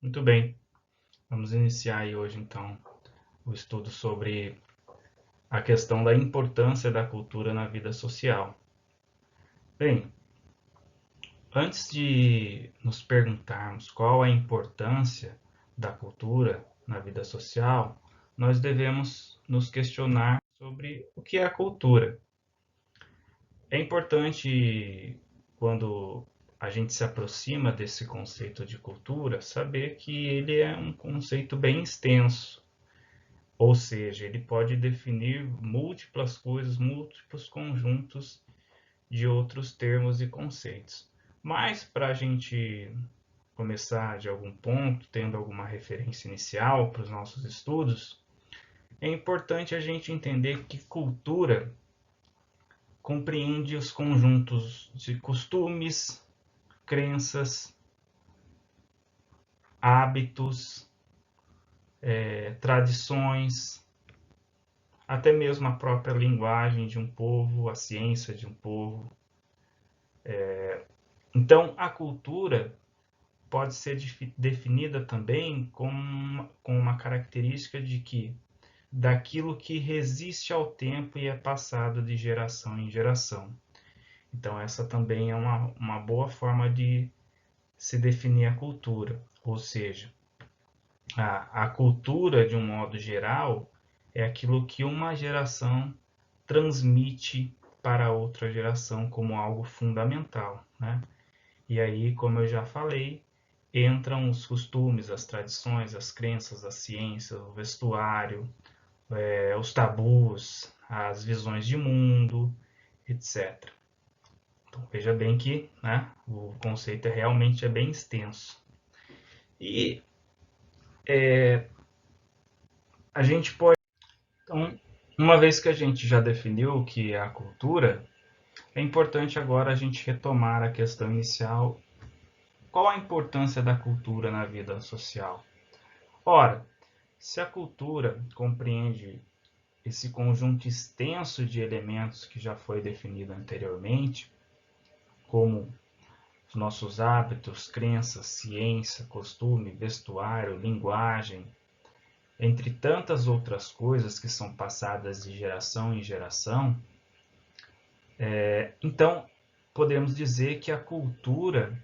Muito bem, vamos iniciar aí hoje então o estudo sobre a questão da importância da cultura na vida social. Bem, antes de nos perguntarmos qual a importância da cultura na vida social, nós devemos nos questionar sobre o que é a cultura. É importante, quando a gente se aproxima desse conceito de cultura, saber que ele é um conceito bem extenso. Ou seja, ele pode definir múltiplas coisas, múltiplos conjuntos de outros termos e conceitos. Mas para a gente começar de algum ponto, tendo alguma referência inicial para os nossos estudos, é importante a gente entender que cultura compreende os conjuntos de costumes, crenças, hábitos, tradições, até mesmo a própria linguagem de um povo, a ciência de um povo. Então, a cultura pode ser definida também com uma característica de que daquilo que resiste ao tempo e é passado de geração em geração. Então, essa também é uma boa forma de se definir a cultura, ou seja, a cultura, de um modo geral, é aquilo que uma geração transmite para outra geração como algo fundamental, né? E aí, como eu já falei, entram os costumes, as tradições, as crenças, a ciência, o vestuário, os tabus, as visões de mundo, etc. Então, veja bem que, né, o conceito realmente é bem extenso. E a gente pode, então, uma vez que a gente já definiu o que é a cultura, é importante agora a gente retomar a questão inicial. Qual a importância da cultura na vida social? Ora, se a cultura compreende esse conjunto extenso de elementos que já foi definido anteriormente, como os nossos hábitos, crenças, ciência, costume, vestuário, linguagem, entre tantas outras coisas que são passadas de geração em geração, então podemos dizer que a cultura,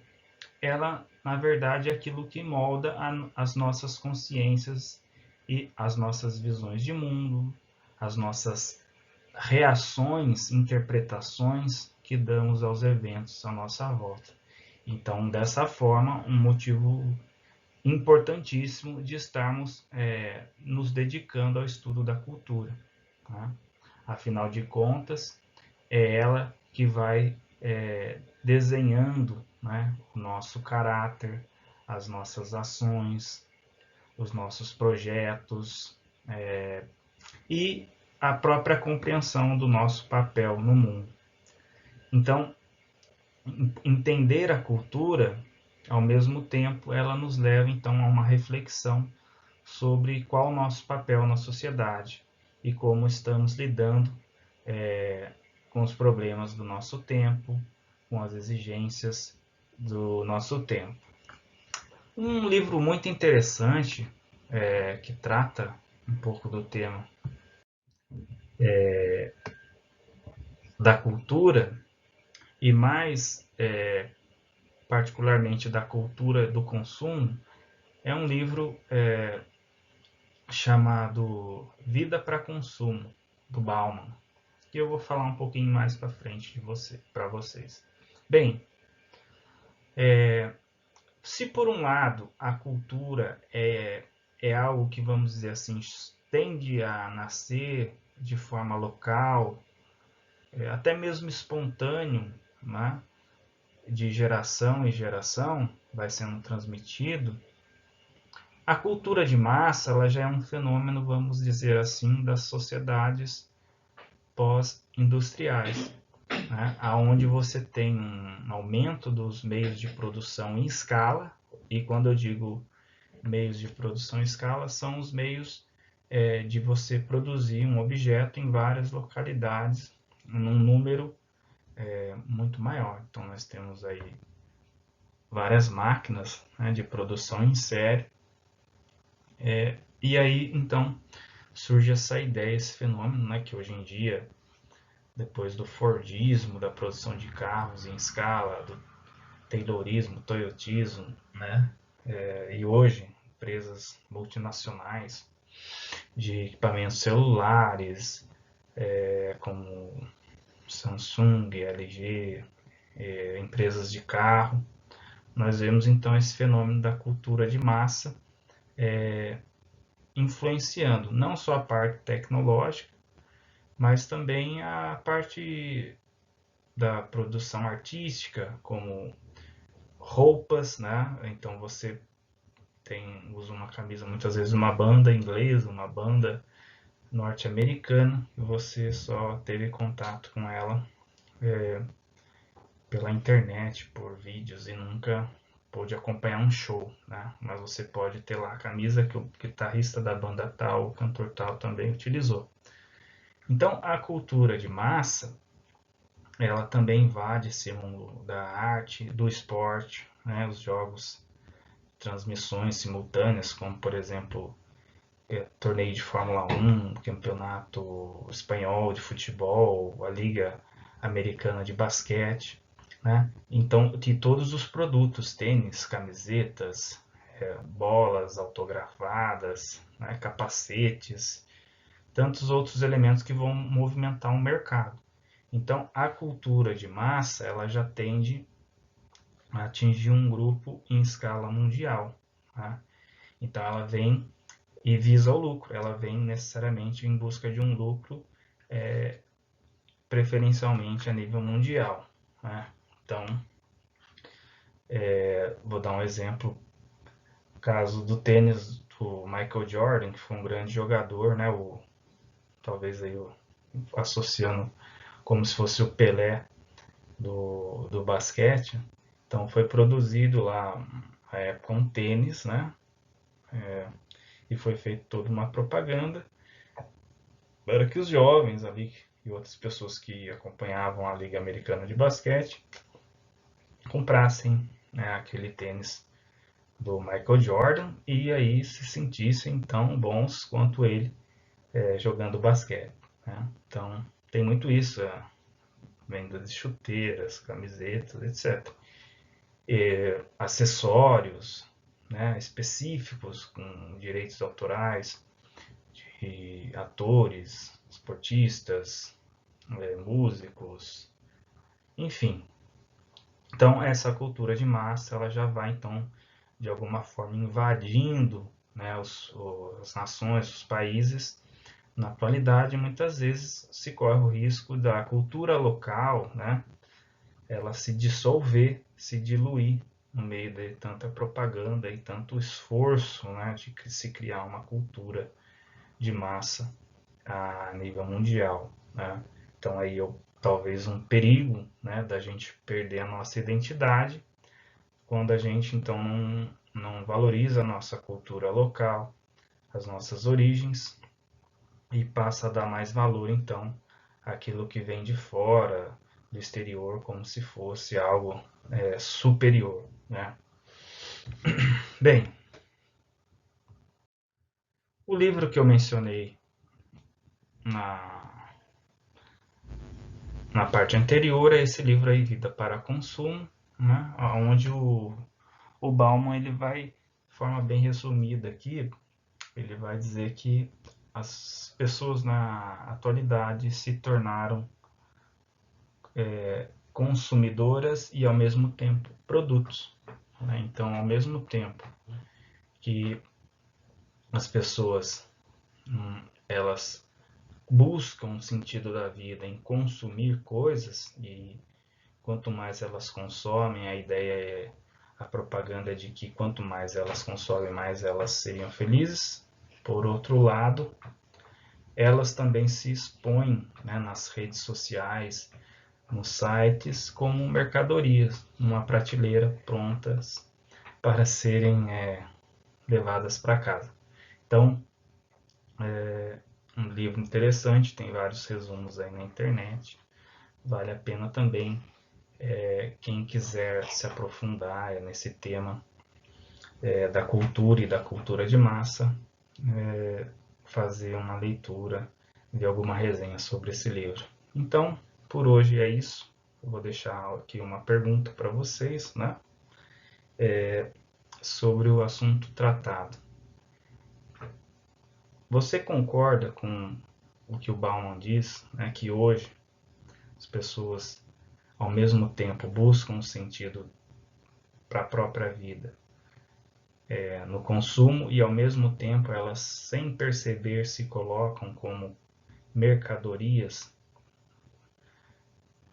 ela na verdade é aquilo que molda as nossas consciências e as nossas visões de mundo, as nossas reações, interpretações que damos aos eventos à nossa volta. Então, dessa forma, um motivo importantíssimo de estarmos nos dedicando ao estudo da cultura. Tá? Afinal de contas, é ela que vai desenhando, né, o nosso caráter, as nossas ações, os nossos projetos e a própria compreensão do nosso papel no mundo. Então, entender a cultura, ao mesmo tempo, ela nos leva então a uma reflexão sobre qual o nosso papel na sociedade e como estamos lidando com os problemas do nosso tempo, com as exigências do nosso tempo. Um livro muito interessante que trata um pouco do tema da cultura e mais particularmente da cultura do consumo é um livro chamado Vida para Consumo, do Bauman, que eu vou falar um pouquinho mais para frente para vocês. Bem, se por um lado a cultura é algo que, vamos dizer assim, tende a nascer de forma local, até mesmo espontâneo, né, de geração em geração, vai sendo transmitido, a cultura de massa ela já é um fenômeno, vamos dizer assim, das sociedades pós-industriais, né? Onde você tem um aumento dos meios de produção em escala, e quando eu digo meios de produção em escala, são os meios de você produzir um objeto em várias localidades, num número muito maior. Então, nós temos aí várias máquinas, né, de produção em série. E aí, então, surge essa ideia, esse fenômeno, né, que hoje em dia, depois do Fordismo, da produção de carros em escala, do Taylorismo, Toyotismo, né, e hoje, empresas multinacionais de equipamentos celulares, como Samsung, LG, empresas de carro, nós vemos então esse fenômeno da cultura de massa influenciando não só a parte tecnológica, mas também a parte da produção artística, como roupas, né? Então você usa uma camisa muitas vezes uma banda inglesa, uma banda norte-americana, e você só teve contato com ela pela internet, por vídeos, e nunca pôde acompanhar um show, né? Mas você pode ter lá a camisa que o guitarrista da banda tal, o cantor tal também utilizou. Então, a cultura de massa, ela também invade esse mundo da arte, do esporte, né? Os jogos, transmissões simultâneas, como por exemplo, torneio de Fórmula 1, campeonato espanhol de futebol, a Liga Americana de Basquete, né? Então, de todos os produtos, tênis, camisetas, bolas autografadas, né? Capacetes, tantos outros elementos que vão movimentar o mercado. Então, a cultura de massa, ela já tende a atingir um grupo em escala mundial, tá? Então, ela vem e visa o lucro, ela vem necessariamente em busca de um lucro, preferencialmente a nível mundial, né? Então, vou dar um exemplo, o caso do tênis do Michael Jordan, que foi um grande jogador, né? Talvez aí associando como se fosse o Pelé do basquete. Então foi produzido lá com um tênis, né? E foi feita toda uma propaganda para que os jovens ali e outras pessoas que acompanhavam a Liga Americana de Basquete comprassem, né, aquele tênis do Michael Jordan e aí se sentissem tão bons quanto ele jogando basquete, né? Então tem muito isso, venda de chuteiras, camisetas, etc. Acessórios, né, específicos com direitos autorais de atores, esportistas, músicos, enfim. Então essa cultura de massa ela já vai então de alguma forma invadindo, né, as nações, os países. Na atualidade, muitas vezes se corre o risco da cultura local, né, ela se dissolver, se diluir no meio de tanta propaganda e tanto esforço, né, de se criar uma cultura de massa a nível mundial, né? Então aí talvez um perigo, né, da gente perder a nossa identidade quando a gente então não valoriza a nossa cultura local, as nossas origens e passa a dar mais valor então àquilo que vem de fora, do exterior, como se fosse algo superior, né? Bem, o livro que eu mencionei na, na parte anterior é esse livro aí, Vida para Consumo, né? Onde o Bauman ele vai, de forma bem resumida aqui, ele vai dizer que as pessoas na atualidade se tornaram consumidoras e ao mesmo tempo produtos, né? Então, ao mesmo tempo que as pessoas elas buscam um sentido da vida em consumir coisas e quanto mais elas consomem, a ideia é a propaganda de que quanto mais elas consomem, mais elas seriam felizes. Por outro lado, elas também se expõem, né, nas redes sociais, nos sites, como mercadorias, numa prateleira prontas para serem levadas para casa. Então, um livro interessante, tem vários resumos aí na internet, vale a pena também Quem quiser se aprofundar nesse tema da cultura e da cultura de massa, fazer uma leitura de alguma resenha sobre esse livro. Então, por hoje é isso. Eu vou deixar aqui uma pergunta para vocês, né? Sobre o assunto tratado. Você concorda com o que o Bauman diz, né, que hoje as pessoas, ao mesmo tempo, buscam um sentido para a própria vida no consumo e, ao mesmo tempo, elas, sem perceber, se colocam como mercadorias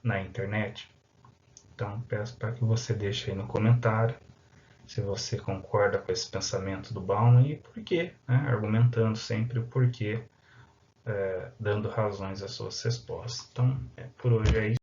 na internet? Então, peço para que você deixe aí no comentário se você concorda com esse pensamento do Bauman e por quê, né? Argumentando sempre o porquê, dando razões às suas respostas. Então, por hoje é isso.